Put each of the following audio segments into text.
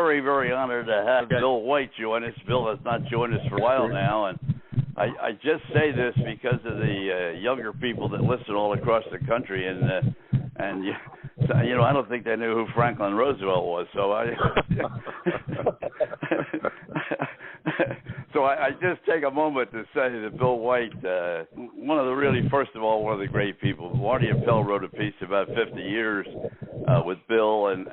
very, very honored to have Bill White join us. Bill has not joined us for a while now, and I just say this because of the younger people that listen all across the country, and I don't think they knew who Franklin Roosevelt was, so I just take a moment to say that Bill White, one of the great people. Marty Appel wrote a piece about 50 years with Bill, and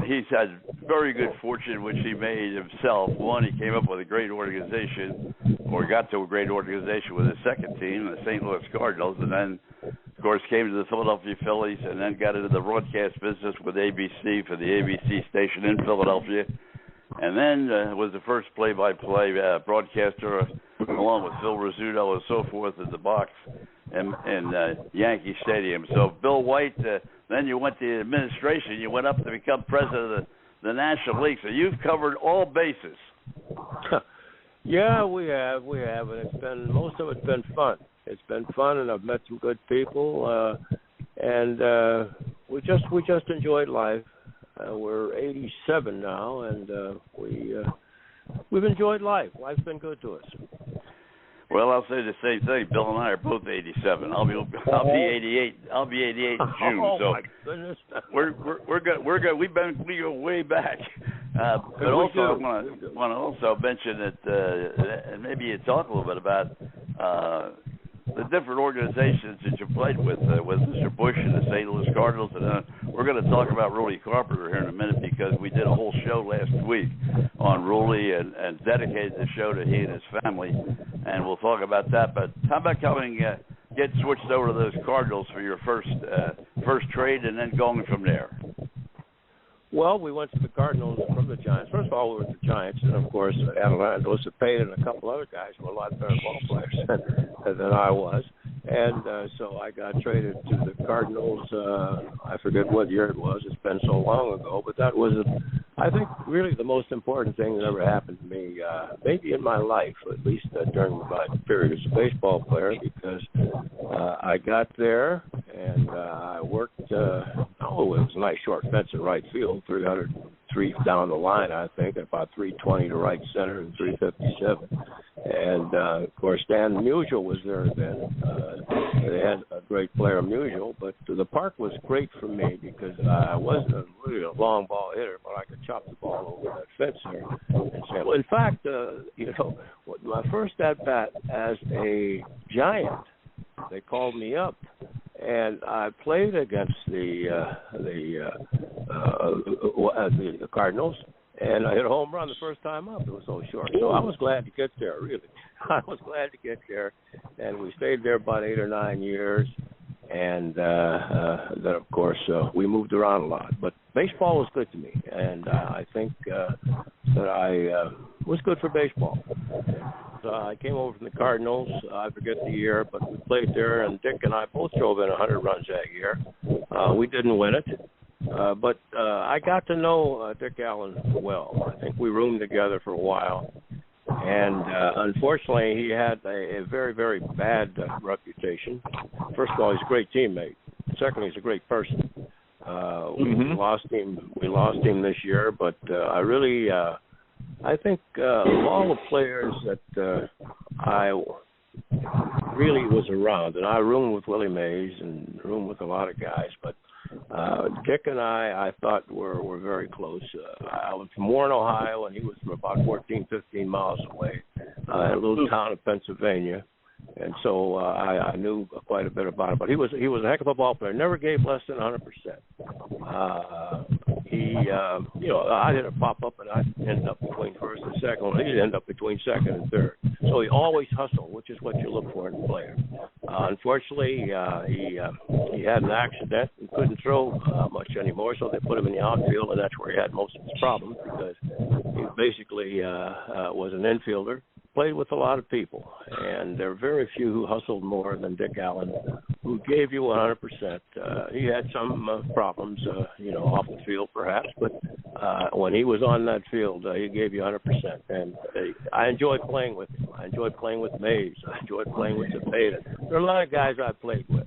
he's had very good fortune, which he made himself. One, he came up with a great organization, or got to a great organization with his second team, the St. Louis Cardinals, and then, of course, came to the Philadelphia Phillies, and then got into the broadcast business with ABC for the ABC station in Philadelphia, and then was the first play-by-play broadcaster, along with Phil Rizzuto and so forth, at the box in Yankee Stadium. So, Bill White, then you went to administration. You went up to become president of the National League. So you've covered all bases. Yeah, we have, and most of it's been fun. It's been fun, and I've met some good people, and we just enjoyed life. We're 87 now, and we've enjoyed life. Life's been good to us. Well, I'll say the same thing. Bill and I are both 87. I'll be 88. I'll be 88 in June. Oh, so my goodness. we're good. We're good. We go way back. But also, I want to also mention that, and maybe you talk a little bit about the different organizations that you played with Mr. Bush and the St. Louis Cardinals, and we're going to talk about Rudy Carpenter here in a minute, because we did a whole show last week on Rudy and dedicated the show to he and his family, and we'll talk about that. But how about get switched over to those Cardinals for your first trade, and then going from there? Well, we went to the Cardinals from the Giants. First of all, we were with the Giants, and of course, Adelanto Cepeda and a couple other guys were a lot better ball players than I was. And so I got traded to the Cardinals. I forget what year it was. It's been so long ago. But that was, I think, really the most important thing that ever happened to me, maybe in my life, at least during my period as a baseball player, because I got there and I worked, it was a nice short fence in right field, 303 down the line, I think, about 320 to right center and 357. And, of course, Dan Musial was there then. They had a great player, Musial, but the park was great for me because I wasn't really a long ball hitter, but I could chop the ball over that fence there. And say, well, in fact, my first at-bat as a Giant, they called me up, and I played against the Cardinals, and I hit a home run the first time up. It was so short. So I was glad to get there, really. I was glad to get there, and we stayed there about 8 or 9 years, and then, of course, we moved around a lot. But baseball was good to me, and I think that I was good for baseball. I came over from the Cardinals. I forget the year, but we played there, and Dick and I both drove in 100 runs that year. We didn't win it, but I got to know Dick Allen well. I think we roomed together for a while, and unfortunately, he had a very, very bad reputation. First of all, he's a great teammate. Secondly, he's a great person. We lost him this year, but I think of all the players that I really was around, and I roomed with Willie Mays and roomed with a lot of guys, but Dick and I thought were very close. I was from Warren, Ohio, and he was from about 14, 15 miles away, in a little town of Pennsylvania. And so I knew quite a bit about him. But he was a heck of a ball player. Never gave less than 100%. I'd hit a pop up and I'd end up between first and second. He'd end up between second and third. So he always hustled, which is what you look for in a player. Unfortunately, he had an accident and couldn't throw much anymore, so they put him in the outfield, and that's where he had most of his problems, because he basically was an infielder. Played with a lot of people, and there are very few who hustled more than Dick Allen, who gave you 100%. He had some problems, off the field perhaps, but when he was on that field, he gave you 100%. And I enjoyed playing with him. I enjoyed playing with Mays. I enjoyed playing with Cepeda. There are a lot of guys I played with.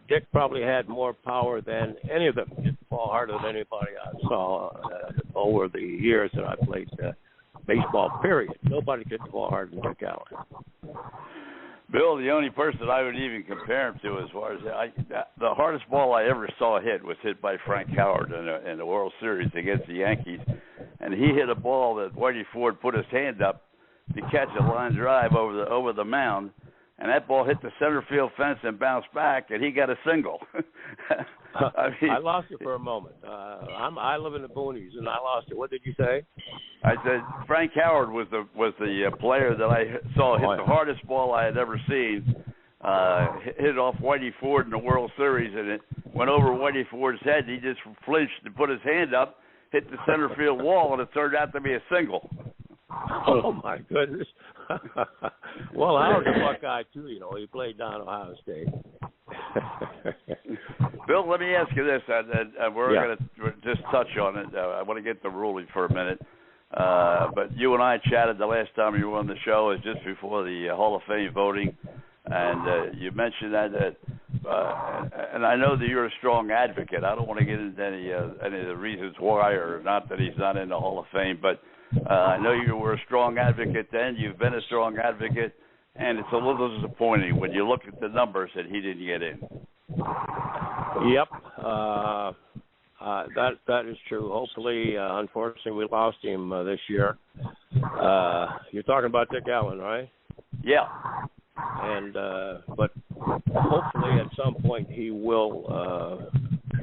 Dick probably had more power than any of them. ball harder than anybody I saw over the years that I played baseball, period. Nobody hit the ball harder than Dick Allen. Bill, the only person I would even compare him to as far as the hardest ball I ever saw hit was hit by Frank Howard in the World Series against the Yankees. And he hit a ball that Whitey Ford put his hand up to catch a line drive over the mound. And that ball hit the center field fence and bounced back, and he got a single. I lost it for a moment. I live in the boonies, and I lost it. What did you say? I said Frank Howard was the player that I saw hit the hardest ball I had ever seen. Hit off Whitey Ford in the World Series, and it went over Whitey Ford's head. He just flinched and put his hand up, hit the center field wall, and it turned out to be a single. Oh, my goodness. Well, Howard's a Buckeye, too. You know, he played down Ohio State. Bill, let me ask you this, and we're going to just touch on it. I want to get the ruling for a minute. But you and I chatted the last time you were on the show, is just before the Hall of Fame voting, and you mentioned that and I know that you're a strong advocate. I don't want to get into any of the reasons why or not that he's not in the Hall of Fame, but I know you were a strong advocate then. You've been a strong advocate, and it's a little disappointing when you look at the numbers that he didn't get in. Yep, that is true. Hopefully, unfortunately, we lost him this year. You're talking about Dick Allen, right? Yeah. And but hopefully, at some point, he will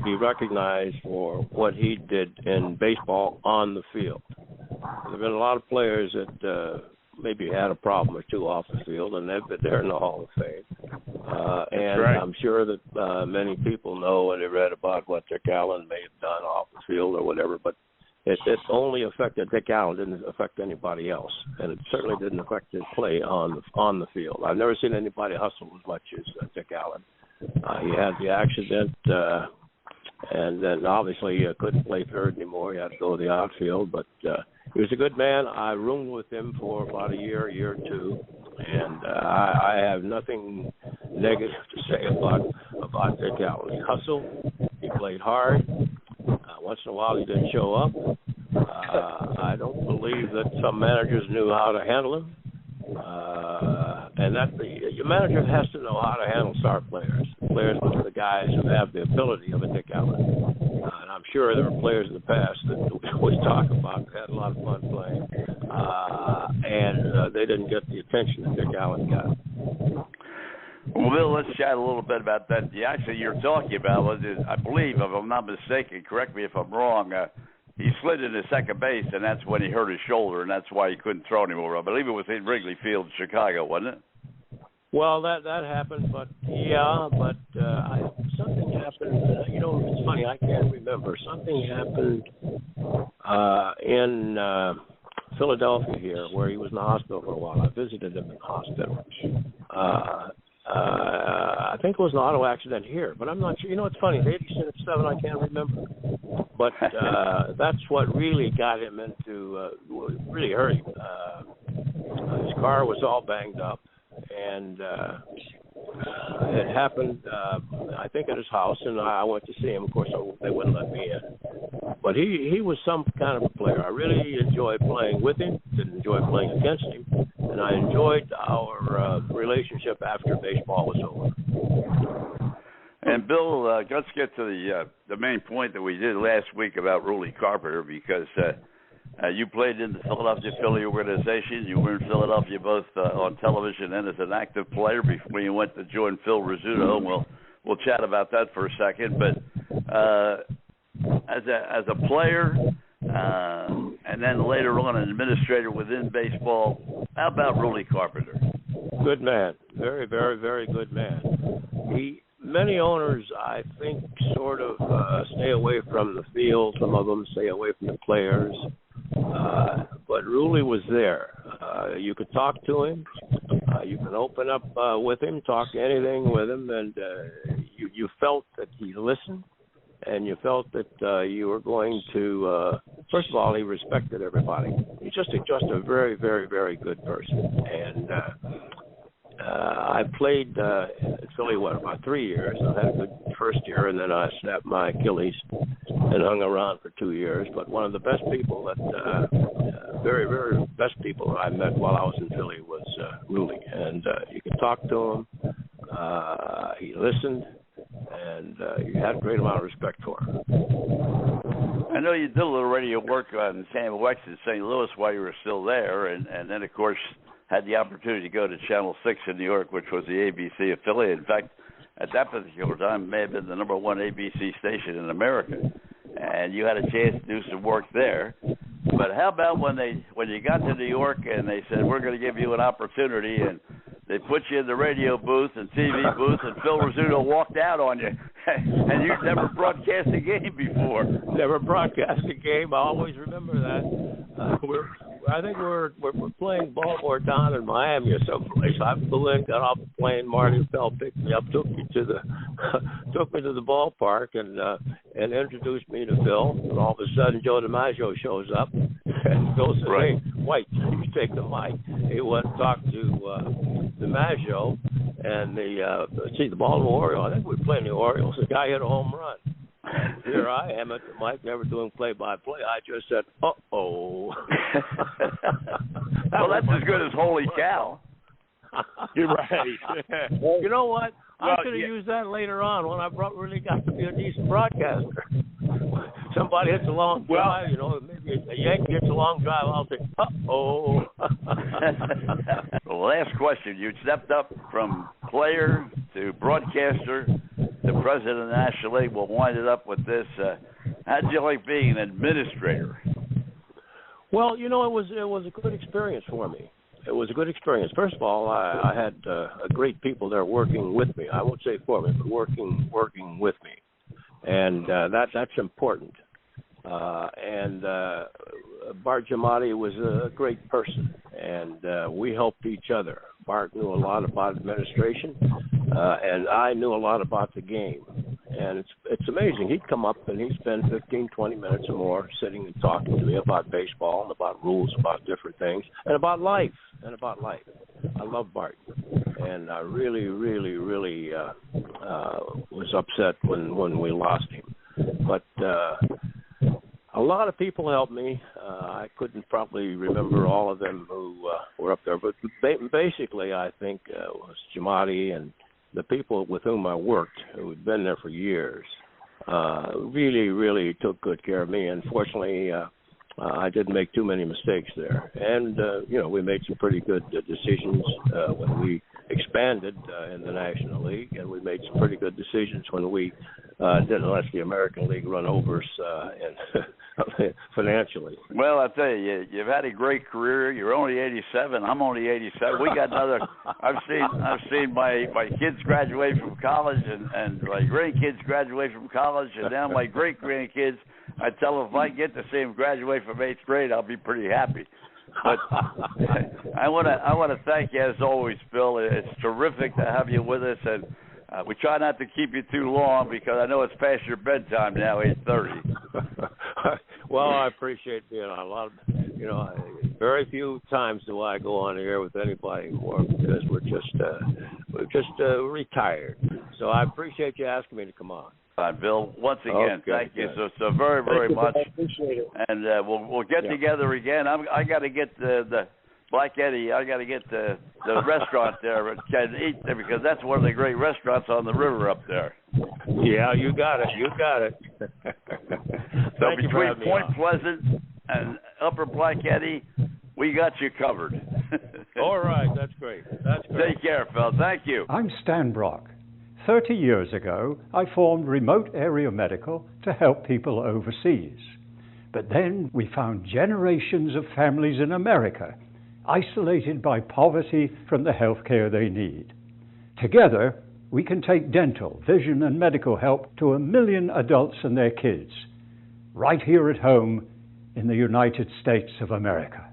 be recognized for what he did in baseball on the field. There have been a lot of players that maybe had a problem or two off the field, and they've been there in the Hall of Fame. And right. I'm sure that many people know and have read about what Dick Allen may have done off the field or whatever, but it only affected Dick Allen, didn't affect anybody else, and it certainly didn't affect his play on the field. I've never seen anybody hustle as much as Dick Allen. He had the accident, and then obviously he couldn't play third anymore. He had to go to the outfield, but he was a good man. I roomed with him for about a year or two, and I have nothing negative to say about Dick Allen. He hustled. He played hard. Once in a while he didn't show up. I don't believe that some managers knew how to handle him. And that your manager has to know how to handle star players with the guys who have the ability of a Dick Allen. And I'm sure there were players in the past that we talk about that had a lot of fun playing, and they didn't get the attention that Dick Allen got. Well, Bill, let's chat a little bit about that. The accident you're talking about was, I believe, if I'm not mistaken, correct me if I'm wrong, he slid into second base, and that's when he hurt his shoulder, and that's why he couldn't throw anymore. I believe it was in Wrigley Field, Chicago, wasn't it? Well, that happened, but something happened. You know, it's funny, I can't remember. Something happened in Philadelphia here, where he was in the hospital for a while. I visited him in the hospital. I think it was an auto accident here, but I'm not sure. You know, it's funny. 87, I can't remember. But that's what really got him into, really hurt him. His car was all banged up, and it happened, I think, at his house, and I went to see him. Of course, they wouldn't let me in. But he was some kind of a player. I really enjoyed playing with him, didn't enjoy playing against him, and I enjoyed our relationship after baseball was over. And, Bill, let's get to the main point that we did last week about Ruly Carpenter, because you played in the Philadelphia Philly organization. You were in Philadelphia both on television and as an active player before you went to join Phil Rizzuto. And we'll chat about that for a second. But as a player and then later on an administrator within baseball, how about Ruly Carpenter? Good man. Very, very, very good man. Many owners, I think, sort of stay away from the field. Some of them stay away from the players. But Ruly was there. You could talk to him. You can open up with him, talk anything with him, and you felt that he listened, and you felt that you were going to. First of all, he respected everybody. He's just a very, very, very good person, and I played in Philly, about 3 years. I had a good first year, and then I snapped my Achilles and hung around for 2 years. But one of the best people very, very best people I met while I was in Philly was Rudy. And you could talk to him. He listened, and you had a great amount of respect for him. I know you did a little radio work on Samuel Wex in St. Louis while you were still there, and then, of course, had the opportunity to go to Channel 6 in New York, which was the ABC affiliate. In fact, at that particular time, it may have been the number one ABC station in America, and you had a chance to do some work there. But how about when you got to New York and they said, we're going to give you an opportunity, and they put you in the radio booth and TV booth, and Phil Rizzuto walked out on you, and you'd never broadcast a game before. Never broadcast a game. I always remember that. I think we're playing Baltimore down in Miami or someplace. I flew in, got off the plane. Marty Bell picked me up, took me to the ballpark, and introduced me to Phil. And all of a sudden, Joe DiMaggio shows up, and Phil says, Right. "Hey, White, you take the mic." He went and talked to DiMaggio, and the Baltimore Orioles. I think we were playing the Orioles. The guy hit a home run. And here I am at the mic, never doing play-by-play. I just said, "Uh-oh." Well, that's as good as holy cow. You're right. You know what? I Well, should have yeah. used that later on when I really got to be a decent broadcaster. Somebody hits a long drive, maybe a Yankee hits a long drive, I'll say, "Uh-oh." Well, last question. You stepped up from player to broadcaster to president of the National League. We'll wind it up with this. How did you like being an administrator? Well, it was a good experience for me. It was a good experience. First of all, I had great people there working with me. I won't say for me, but working with me, and that's important. And Bart Giamatti was a great person, and we helped each other. Bart knew a lot about administration, and I knew a lot about the game. And it's amazing. He'd come up and he'd spend 15, 20 minutes or more sitting and talking to me about baseball and about rules, about different things, and about life. I love Bart, and I really, really, really was upset when we lost him. But a lot of people helped me. I couldn't probably remember all of them who were up there, but basically I think it was Giamatti and the people with whom I worked, who had been there for years, really, really took good care of me. And fortunately, I didn't make too many mistakes there. And, we made some pretty good decisions when we expanded in the National League, and we made some pretty good decisions when we didn't let the American League run over us financially. Well, I tell you, you've had a great career. You're only 87. I'm only 87. We got another. I've seen my kids graduate from college, and my grandkids graduate from college, and now my great grandkids. I tell them if I get to see them graduate from 8th grade, I'll be pretty happy. But I want to thank you as always, Phil. It's terrific to have you with us, and we try not to keep you too long because I know it's past your bedtime now, 8:30. Well, I appreciate being on. A lot of, very few times do I go on the air with anybody more because we're just retired. So I appreciate you asking me to come on. Bill, once again, Okay, thank you good. so very, very much. I appreciate it. And we'll get together again. I got to get the Black Eddie. I got to get the restaurant there and eat there because that's one of the great restaurants on the river up there. Yeah, you got it. So Thank you for between having me Point on. Pleasant and Upper Black Eddie, we got you covered. All right, that's great. Take care, Phil. Thank you. I'm Stan Brock. 30 years ago, I formed Remote Area Medical to help people overseas. But then we found generations of families in America isolated by poverty from the health care they need. Together, we can take dental, vision, and medical help to 1 million adults and their kids, right here at home in the United States of America.